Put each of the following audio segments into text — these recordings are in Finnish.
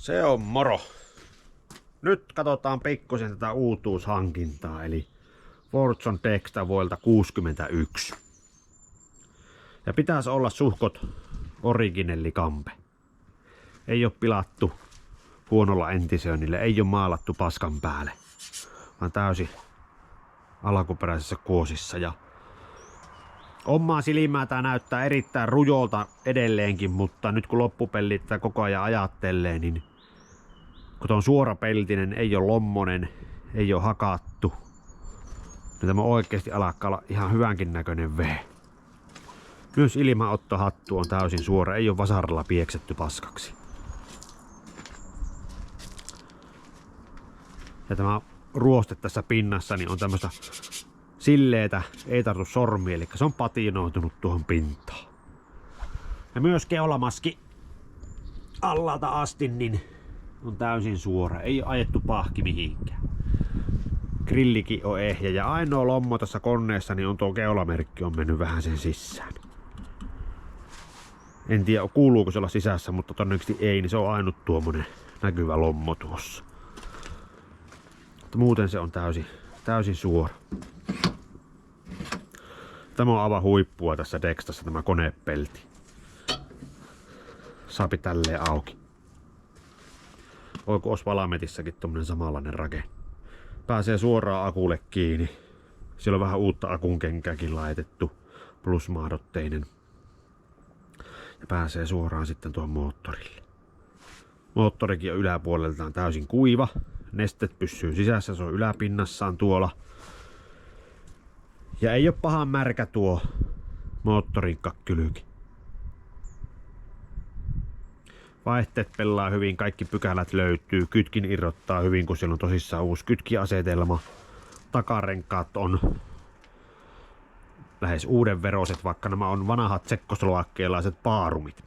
Se on moro. Nyt katsotaan pikkusen tätä uutuushankintaa, eli Fortson Dexter vuodelta 61. Ja pitäisi olla suhkot originelli kampe. Ei ole pilattu huonolla entisöinnillä, ei ole maalattu paskan päälle, vaan täysin alkuperäisessä kuosissa. Ja omaa silmää tää näyttää erittäin rujolta edelleenkin, mutta nyt kun loppupellit tätä koko ajan ajattelee, niin kun on suorapeltinen, ei ole lommonen, ei ole hakattu, niin tämä oikeasti alkaa olla ihan hyvänkin näköinen V. Myös ilmaottohattu on täysin suora, ei ole vasaralla pieksetty paskaksi. Ja tämä ruoste tässä pinnassa niin on tämmöistä silleetä, ei tartu sormi, eli se on patinoitunut tuohon pintaan. Ja myös keulamaski allalta asti niin on täysin suora, ei ole ajettu pahki mihinkään. grillikin on ehjä ja ainoa lommo tässä koneessa niin on tuo keulamerkki on mennyt vähän sen sisään. En tiedä kuuluuko se olla sisässä, mutta todennäköisesti ei, niin se on ainut tuommoinen näkyvä lommo tuossa. Mutta muuten se on täysin suora. Tämä on aivan huippua tässä Dextassa tämä konepelti. Saapi tälleen auki. Voiko os Valametissakin tommonen samanlainen rakenne. Pääsee suoraan akulle kiinni. Siellä on vähän uutta akun kenkääkin laitettu. Plusmahdotteinen. Ja pääsee suoraan sitten tuohon moottorille. Moottorikin on yläpuoleltaan täysin kuiva. Nestet pysyy sisässä, se on yläpinnassaan tuolla. Ja ei ole pahan märkä tuo moottorin kakkylyykin. Vaihteet pelaa hyvin, kaikki pykälät löytyy. Kytkin irrottaa hyvin, kun siellä on tosissaan uusi kytkiasetelma. Takarenkaat on lähes uuden veroset, vaikka nämä on vanhat tsekkoslovakialaiset paarumit.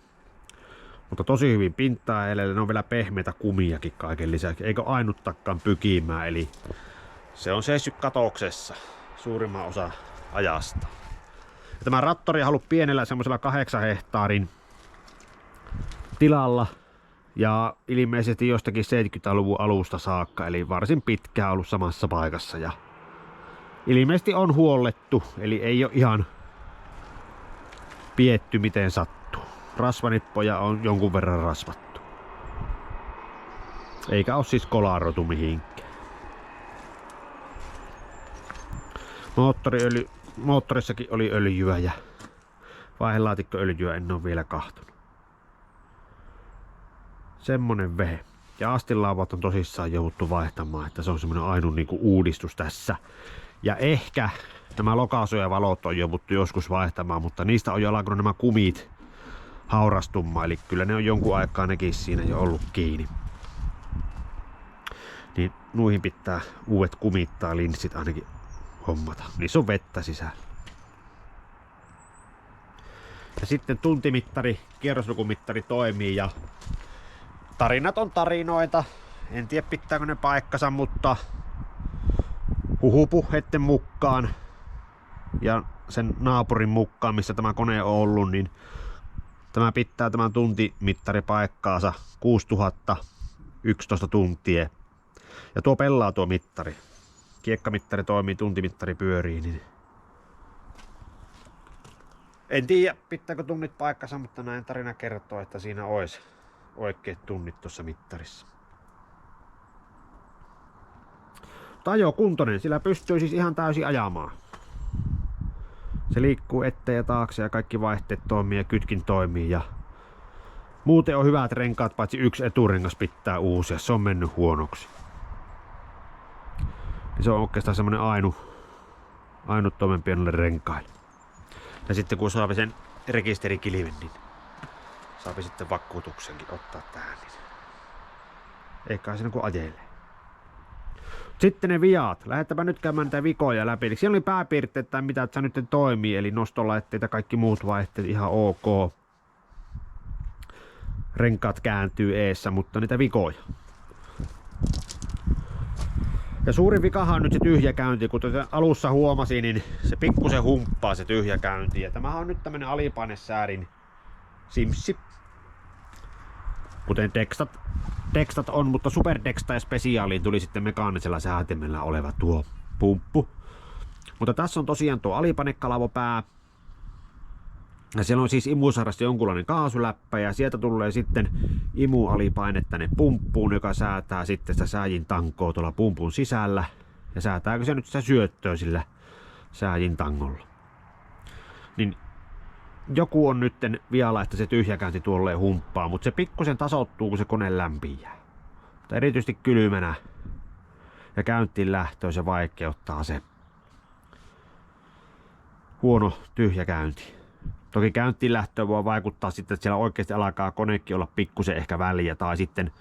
Mutta tosi hyvin pintaa edelleen, ne on vielä pehmeitä kumiakin kaiken lisäksi. Eikä ainuttakaan pykimää, eli se on seissyt katoksessa suurimman osa ajasta. Ja tämä traktori haluaa pienellä semmoisella 8 hehtaarin tilalla ja ilmeisesti jostakin 70-luvun alusta saakka, eli varsin pitkään ollut samassa paikassa ja ilmeisesti on huollettu, eli ei ole ihan pietty miten sattuu. Rasvanippoja on jonkun verran rasvattu. Eikä ole siis kolaroitu mihinkään. Moottorissakin oli öljyä ja vaihelaatikkoöljyä en ole vielä kahtonut. Semmonen vehe. Ja astinlauvat on tosissaan jouduttu vaihtamaan, että se on semmonen ainut niinku uudistus tässä. Ja ehkä nämä lokaasuojavalot on jouduttu joskus vaihtamaan, mutta niistä on jo alkanut nämä kumit haurastumaan, eli kyllä ne on jonkun aikaa nekin siinä jo ollut kiinni. Niin nuihin pitää uudet kumit tai linssit ainakin hommata. Niissä on vettä sisällä. Ja sitten tuntimittari, kierroslukumittari toimii ja tarinat on tarinoita. En tiedä pitääkö ne paikkansa, mutta huhupuheitten mukaan ja sen naapurin mukaan, missä tämä kone on ollut, niin tämä pitää tämän tuntimittari paikkaansa 6011 tuntia. Ja tuo pelaa tuo mittari. Kiekkamittari toimii, tuntimittari pyörii, niin en tiedä pitääkö tunnit paikkansa, mutta näin tarina kertoo, että siinä olisi oikeat tunnit tuossa mittarissa. Tajo kuntoinen, sillä pystyy siis ihan täysin ajamaan. Se liikkuu eteen ja taakse ja kaikki vaihteet toimii ja kytkin toimii ja muuten on hyvät renkaat, paitsi yksi eturengas pitää uusia, se on mennyt huonoksi. Ja se on oikeastaan semmonen ainut toimenpienolle renkaille. Ja sitten kun saa sen rekisterikilven, niin saa sitten vakuutuksenkin ottaa tähän. Niin eikä siinä kun ajelee. Sitten ne viat. Lähdetäänpä nyt käymään niitä vikoja läpi. Eli siellä oli pääpiirteet tai mitä että nyt toimii. Eli nostolaitteet ja kaikki muut vaihteet ihan ok. Renkaat kääntyy eessä, mutta niitä vikoja. Ja suurin vikahan on nyt se tyhjäkäynti. Kuten alussa huomasin, niin se pikkusen humppaa se tyhjäkäynti. Ja tämähän on nyt tämmönen alipainesäärin simssi. Kuten Dextat on, mutta Super Dexta ja Specialiin tuli sitten mekaanisella säätimellä oleva tuo pumppu. Mutta tässä on tosiaan tuo alipainekalavopää. Ja siellä on siis imusarrasta jonkunlainen kaasuläppä ja sieltä tulee sitten imualipaine tänne pumppuun, joka säätää sitten sitä sääjin tankoa tuolla pumpun sisällä. Ja säätääkö se nyt sitä syöttöä sillä sääjin tangolla. Niin joku on nytten vialla, että se tyhjäkäynti tuolleen humppaa, mutta se pikkusen tasoittuu, kun se kone lämpiää. Mutta erityisesti kylmänä ja käyntiin lähtöön se vaikeuttaa se huono tyhjäkäynti. Toki käyntiin lähtöön voi vaikuttaa sitten, että siellä oikeasti alkaa konekin olla pikkusen ehkä väliä tai sitten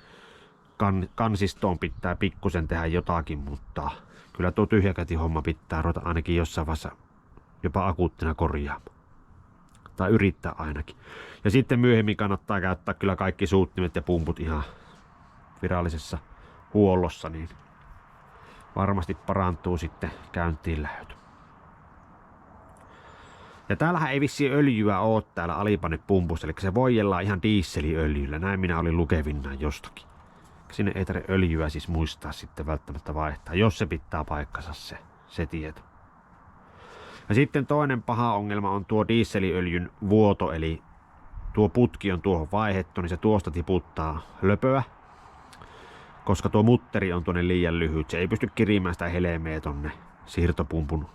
kansistoon pitää pikkusen tehdä jotakin, mutta kyllä tuo tyhjäkäyntihomma pitää ruveta ainakin jossain vaiheessa jopa akuuttina korjaamaan. Tai yrittää ainakin. Ja sitten myöhemmin kannattaa käyttää kyllä kaikki suuttimet ja pumput ihan virallisessa huollossa, niin varmasti parantuu sitten käyntiin lähtö. Ja täällähän ei vissiin öljyä oo täällä alipannepumpussa, eli se voijellaan ihan dieseliöljyllä. Näin minä olin lukevinnaan jostakin. Sinne ei tarvitse öljyä siis muistaa sitten välttämättä vaihtaa, jos se pitää paikkansa se tieto. Ja sitten toinen paha ongelma on tuo dieseliöljyn vuoto, eli tuo putki on tuohon vaihettu, niin se tuosta tiputtaa löpöä. Koska tuo mutteri on tuonne liian lyhyt, se ei pysty kirimään sitä helmeä tonne siirtopumpun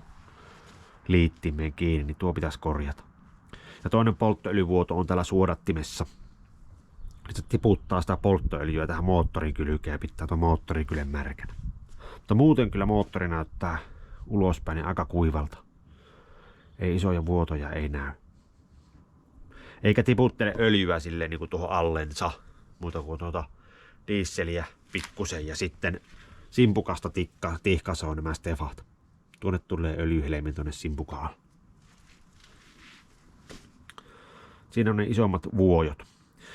liittimeen kiinni, niin tuo pitäisi korjata. Ja toinen polttoöljyvuoto on täällä suodattimessa. Se tiputtaa sitä polttoöljyä tähän moottorikylkeen ja pitää tuon moottorikylen märkänä. Mutta muuten kyllä moottori näyttää ulospäin niin aika kuivalta. Ei isoja vuotoja ei näy. Eikä tiputtele öljyä silleen niin kuin tuohon allensa. Muuta kuin tuota dieseliä pikkusen ja sitten simpukasta tihkasoo nämä stefat. Tuonne tulee öljyhelmi tuonne simpukaan. Siinä on ne isommat vuojot.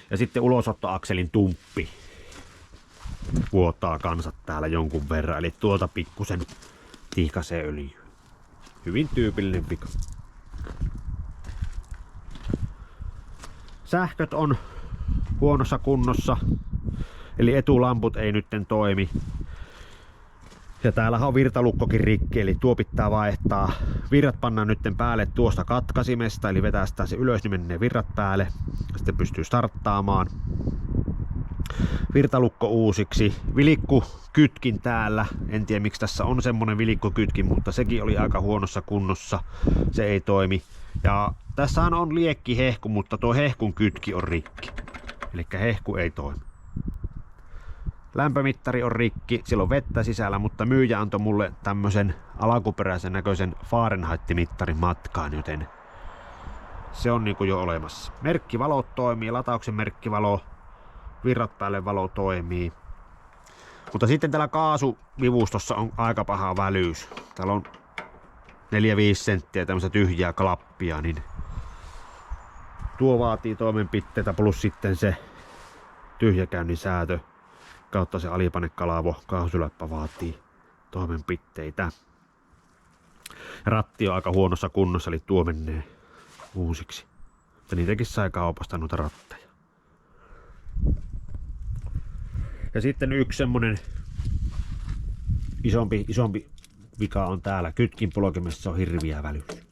Ja sitten ulosottoakselin tumppi vuotaa kansat täällä jonkun verran. Eli tuolta pikkusen tihkasee öljyä. Hyvin tyypillinen vika. Sähköt on huonossa kunnossa. Eli etulamput ei nytten toimi. Ja täällä on virtalukkokin rikki, eli tuo pitää vaihtaa. Virrat pannaan nytten päälle tuosta katkaisimesta, eli vetästään se ylös, niin menee virrat päälle. Sitten pystyy starttaamaan. Virtalukko uusiksi. Vilikkukytkin täällä. En tiedä miksi tässä on semmonen vilikkukytkin, mutta sekin oli aika huonossa kunnossa. Se ei toimi. Ja tässähän on liekki hehku, mutta tuo hehkun kytki on rikki. Eli hehku ei toimi. Lämpömittari on rikki, sillä on vettä sisällä, mutta myyjä antoi mulle tämmösen alkuperäisen näköisen Fahrenheit-mittarin matkaan, joten se on niinku jo olemassa. Merkkivalot toimii, latauksen merkkivalo, virrat päälle valo toimii. Mutta sitten täällä kaasuvivustossa on aika paha välyys. Täällä on 4-5 senttiä tämmöistä tyhjää klappia, niin tuo vaatii toimenpiteitä plus sitten se tyhjäkäynnin säätö kautta se alipanekalavo kaasuläppä vaatii toimenpiteitä. Ratti on aika huonossa kunnossa, eli tuo menee uusiksi. Mutta niitäkin sai kaupasta noita ratteja. Ja sitten yksi semmonen isompi vika on täällä. Kytkin polkimessa on hirviä välyys.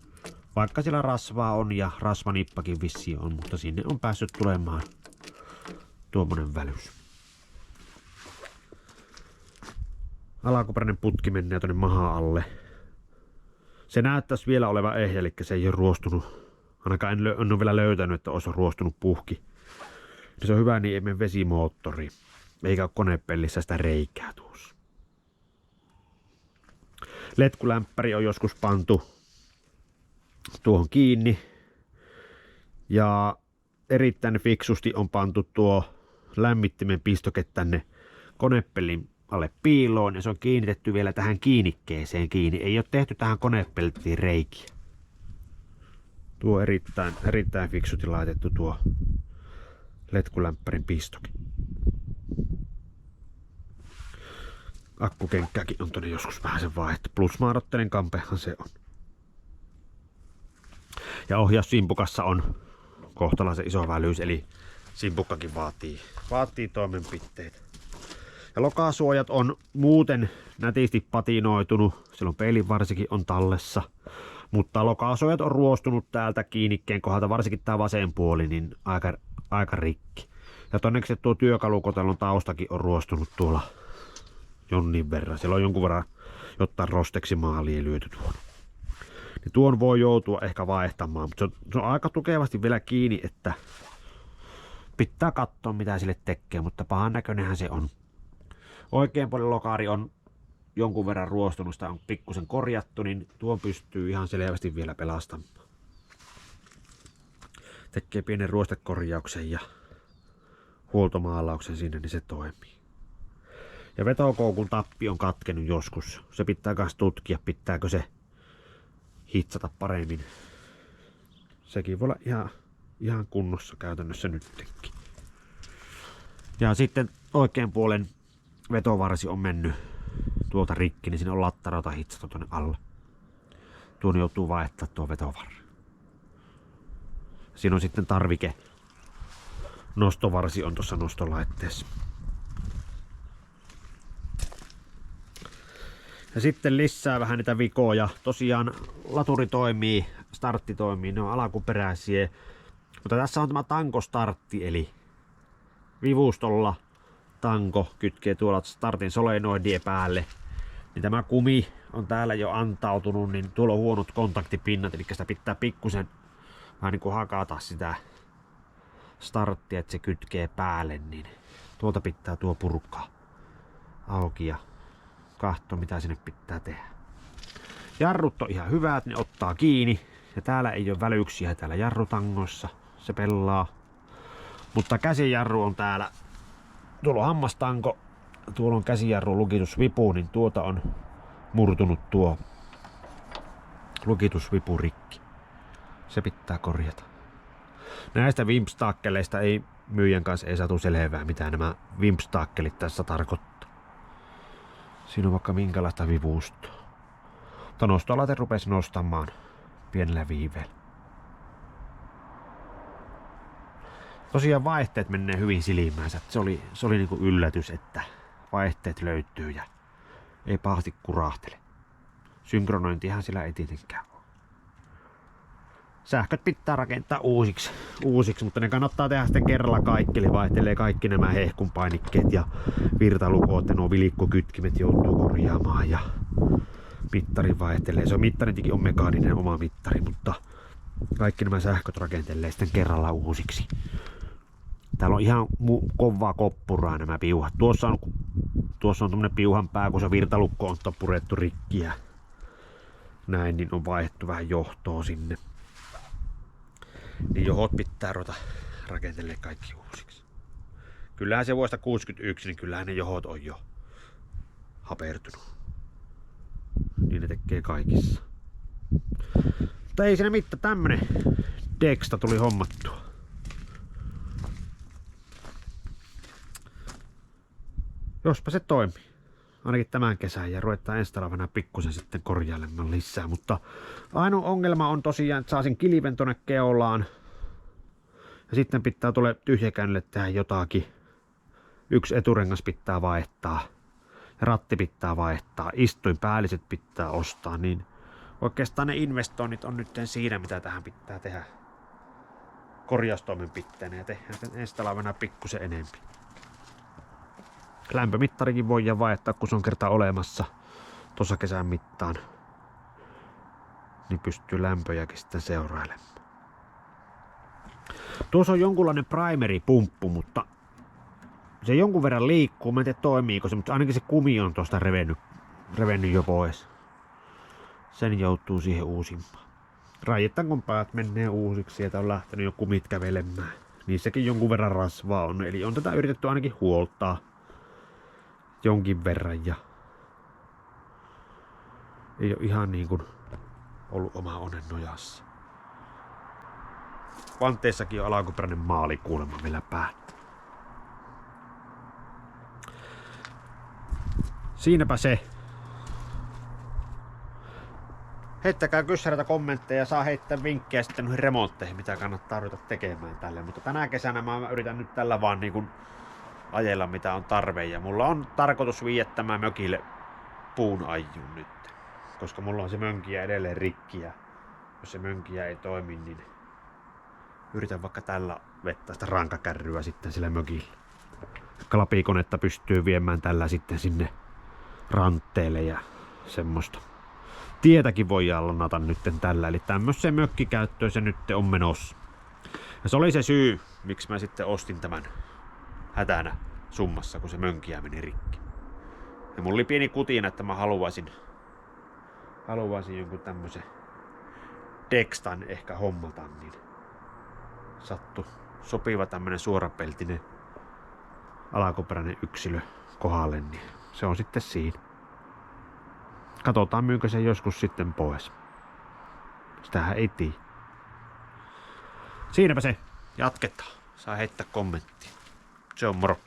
Vaikka siellä rasvaa on ja rasvanippakin vissiin on, mutta sinne on päässyt tulemaan tuommoinen välyys. Alakuperäinen putki menee tuonne maha alle. Se näyttäisi vielä olevan ehjä, eli se ei ole ruostunut. Ainakaan en ole vielä löytänyt, että olisi ruostunut puhki. Se on hyvä, niin ei mene vesimoottori. Eikä ole konepellissä sitä reikää tuossa. Letkulämpäri on joskus pantu tuohon kiinni. Ja erittäin fiksusti on pantu tuo lämmittimen pistoke tänne konepellin alle piiloon, ja se on kiinnitetty vielä tähän kiinnikkeeseen kiinni. Ei ole tehty tähän konepelttiin reikiä. Tuo erittäin fiksusti laitettu tuo letkulämpärin pistoke. Akkukenkkääkin on tonne joskus vähän sen vaihdettu. Plusmaadottelen kampehan se on. Ja ohjaussimpukassa on kohtalaisen iso välyys, eli simpukkakin vaatii toimenpiteitä. Ja lokasuojat on muuten nätisti patinoitunut, silloin peilin varsinkin on tallessa. Mutta lokasuojat on ruostunut täältä kiinnikkeen kohdalta, varsinkin tää vasen puoli, niin aika rikki. Ja todennäköisesti tuo työkalukotelon taustakin on ruostunut tuolla jonnin verran. Siellä on jonkun verran jotain rosteksi maalia lyöty tuon. Niin tuon voi joutua ehkä vaihtamaan, mutta se on aika tukevasti vielä kiinni, että pitää katsoa mitä sille tekee, mutta pahan näköinenhän se on. Oikein puolen lokari on jonkun verran ruostunut, sitä on pikkusen korjattu, niin tuon pystyy ihan selvästi vielä pelastamaan. Tekee pienen ruostekorjauksen ja huoltomaalauksen sinne, niin se toimii. Ja vetokoukun tappi on katkenut joskus. Se pitää myös tutkia, pitääkö se hitsata paremmin. Sekin voi olla ihan kunnossa käytännössä nyttenkin. Ja sitten oikein puolen vetovarsi on mennyt tuolta rikki, niin siinä on lattarauta hitsattu tuonne alle. Tuon joutuu vaihtaa tuo vetovarri. Siinä on sitten tarvike. Nostovarsi on tuossa nostolaitteessa. Ja sitten lisää vähän niitä vikoja. Tosiaan laturi toimii, startti toimii, ne on alkuperäisiä. Mutta tässä on tämä tankostartti, eli vivustolla tanko kytkee tuolla startin solenoidien päälle. Niin tämä kumi on täällä jo antautunut, niin tuolla on huonot kontaktipinnat, eli sitä pitää pikkusen vähän niin kuin hakata sitä starttia, että se kytkee päälle, niin tuolta pitää tuo purkaa auki ja katsoa mitä sinne pitää tehdä. Jarrut on ihan hyvät, ne ottaa kiinni ja täällä ei ole välyksiä täällä jarrutangossa, se pelaa. Mutta käsijarru on täällä, tuolla on hammastanko, tuolla on käsijarru lukitusvipu, niin tuota on murtunut tuo lukitusvipu rikki. Se pitää korjata. Näistä vimpstaakkeleista ei myyjän kanssa ei saatu selvää mitä nämä vimpstaakkelit tässä tarkoittaa. Siinä on vaikka minkälaista vivustoa. Mutta nostolaite rupesi nostamaan pienellä viiveellä. Tosiaan vaihteet menee hyvin silmäänsä. Se oli niinku yllätys, että vaihteet löytyy ja ei pahasti kurahtele. Synkronointihan sillä ei tietenkään ole. Sähköt pitää rakentaa uusiksi, mutta ne kannattaa tehdä sitten kerralla kaikki, eli vaihtelee kaikki nämä hehkunpainikkeet ja virtalukot ja nuo vilikkokytkimet joutuu korjaamaan ja mittari vaihtelee. Se on mittarintikin on mekaaninen oma mittari, mutta kaikki nämä sähköt rakentelee sitten kerralla uusiksi. Täällä on ihan kovaa koppuraa nämä piuhat. Tuossa on tommonen piuhan pää, kun se virtalukko on purettu rikki ja näin, niin on vaihdettu vähän johtoa sinne. Niin johot pitää ruveta rakentelemaan kaikki uusiksi. Kyllähän se vuodesta 61, niin kyllähän ne johot on jo hapertunut. Niin ne tekee kaikissa. Mutta ei siinä mitään, tämmönen Dexta tuli hommattua. Jospa se toimii. Ainakin tämän kesän ja ruvetaan ensi talvena pikkusen sitten korjailemaan lisää. Mutta ainoa ongelma on tosiaan, että saa sen kilven tonne keulaan. Ja sitten pitää tulla tyhjäkäynnille tehdä jotakin. Yksi eturengas pitää vaihtaa. Ja ratti pitää vaihtaa. Istuinpäälliset pitää ostaa. Niin oikeastaan ne investoinnit on nyt siinä, mitä tähän pitää tehdä korjaustoimenpiteenä. Ja tehdään ensi talvena pikkusen enemmän. Lämpömittarikin voidaan vaihtaa, kun se on kerta olemassa tuossa kesän mittaan. Niin pystyy lämpöjäkin sitten seurailemaan. Tuossa on jonkunlainen primeripumppu, mutta se jonkun verran liikkuu. Mä en tiedä toimiiko se, mutta ainakin se kumi on tuosta revennyt jo pois. Sen joutuu siihen uusimaan. Rajettankon päät menee uusiksi, sieltä on lähtenyt jo kumit kävelemään. Niissäkin jonkun verran rasvaa on, eli on tätä yritetty ainakin huoltaa jonkin verran ja ei ole ihan niin kuin ollut oma onnen nojassa. Vanteessakin on alkuperäinen maali kuulemma vielä päällä. Siinäpä se. Heittäkää kyssäreitä kommentteja ja saa heittää vinkkejä sitten noihin remontteihin, mitä kannattaa ruveta tekemään tälle. Mutta tänä kesänä mä yritän nyt tällä vaan niin kuin ajella mitä on tarve ja mulla on tarkoitus viedä tämä mökille puun ajun nyt. Koska mulla on se mönkiä edelleen rikki ja jos se mönkiä ei toimi, niin yritän vaikka tällä vettää sitä rankakärryä sitten sillä mökillä. Klapikonetta pystyy viemään tällä sitten sinne rantteelle ja semmoista. Tietäkin voi lannata nytten tällä, eli tämmöiseen mökkikäyttöön se nyt on menossa. Ja se oli se syy, miksi mä sitten ostin tämän hätänä summassa, kun se mönkiä meni rikki. Ja mulla oli pieni kutina, että mä haluaisin jonkun tämmösen Dextan ehkä hommata, niin sattu sopiva tämmönen suorapeltinen alkuperäinen yksilö kohdalle, niin se on sitten siinä. Katsotaan myykö se joskus sitten pois. Sitähän ei tiedä. Siinäpä se. Jatketaan. Saa heittää kommenttia. Se on moro.